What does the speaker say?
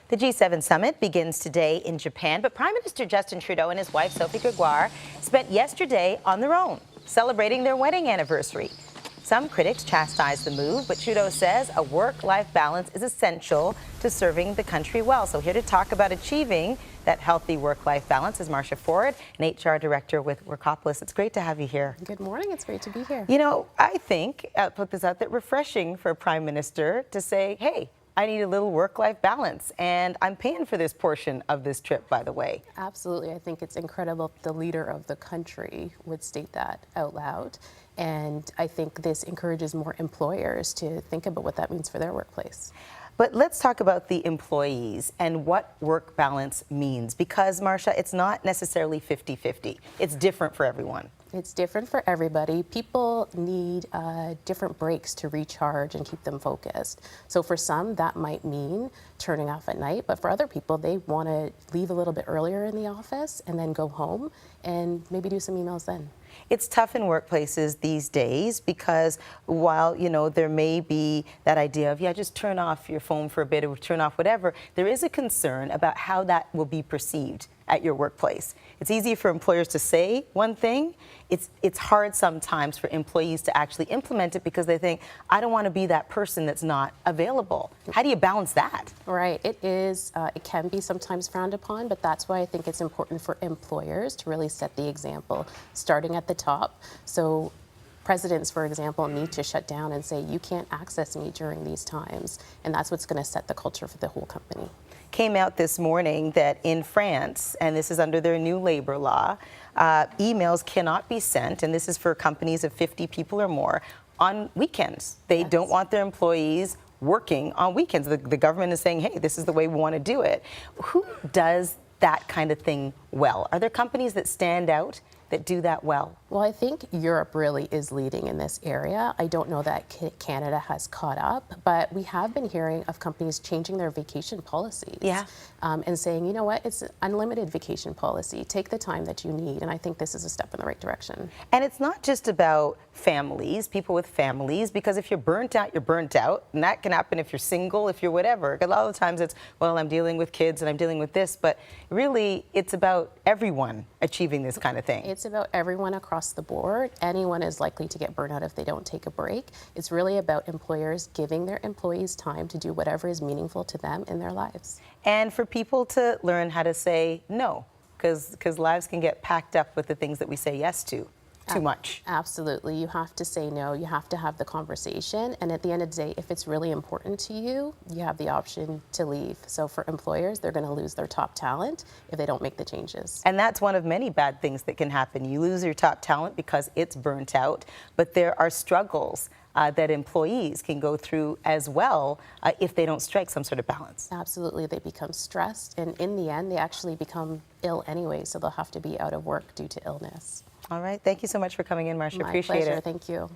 The G7 summit begins today in Japan, but Prime Minister Justin Trudeau and his wife Sophie Gregoire spent yesterday on their own, celebrating their wedding anniversary. Some critics chastise the move, but Trudeau says a work-life balance is essential to serving the country well. So here to talk about achieving that healthy work-life balance is Marsha Forde, an HR director with Workopolis. It's great to have you here. Good morning. It's great to be here. You know, I think, I'll put this out there, refreshing for a Prime Minister to say, hey, I need a little work-life balance, and I'm paying for this portion of this trip, by the way. Absolutely. I think it's incredible the leader of the country would state that out loud. And I think this encourages more employers to think about what that means for their workplace. But let's talk about the employees and what work balance means, because, Marsha, it's not necessarily 50-50. It's different for everyone. It's different for everybody. People need different breaks to recharge and keep them focused. So for some, that might mean turning off at night, but for other people, they want to leave a little bit earlier in the office and then go home and maybe do some emails then. It's tough in workplaces these days because while, you know, there may be that idea of, yeah, just turn off your phone for a bit or turn off whatever, there is a concern about how that will be perceived at your workplace. It's easy for employers to say one thing. It's hard sometimes for employees to actually implement it because they think, I don't want to be that person that's not available. How do you balance that? Right. It is. It can be sometimes frowned upon, but that's why I think it's important for employers to really set the example, starting at the top. So presidents, for example, need to shut down and say, you can't access me during these times. And that's what's going to set the culture for the whole company. Came out this morning that in France, and this is under their new labor law, emails cannot be sent, and this is for companies of 50 people or more, on weekends. They don't want their employees working on weekends. The government is saying, hey, this is the way we want to do it. Who does that kind of thing well? Are there companies that stand out that do that well? Well, I think Europe really is leading in this area. I don't know that Canada has caught up, but we have been hearing of companies changing their vacation policies. Yeah. And saying, you know what, it's an unlimited vacation policy. Take the time that you need, and I think this is a step in the right direction. And it's not just about families, people with families, because if you're burnt out, you're burnt out, and that can happen if you're single, if you're whatever. A lot of the times it's, well, I'm dealing with kids and I'm dealing with this, but really it's about everyone achieving this kind of thing. It's about everyone across the board. Anyone is likely to get burnt out if they don't take a break. It's really about employers giving their employees time to do whatever is meaningful to them in their lives. And for people to learn how to say no, because lives can get packed up with the things that we say yes to. Too much. Absolutely. You have to say no. You have to have the conversation. And at the end of the day, if it's really important to you, you have the option to leave. So for employers, they're going to lose their top talent if they don't make the changes. And that's one of many bad things that can happen. You lose your top talent because it's burnt out, but there are struggles that employees can go through as well if they don't strike some sort of balance. Absolutely. They become stressed, and in the end, they actually become ill anyway, so they'll have to be out of work due to illness. All right. Thank you so much for coming in, Marsha. My Appreciate pleasure. it. Thank you.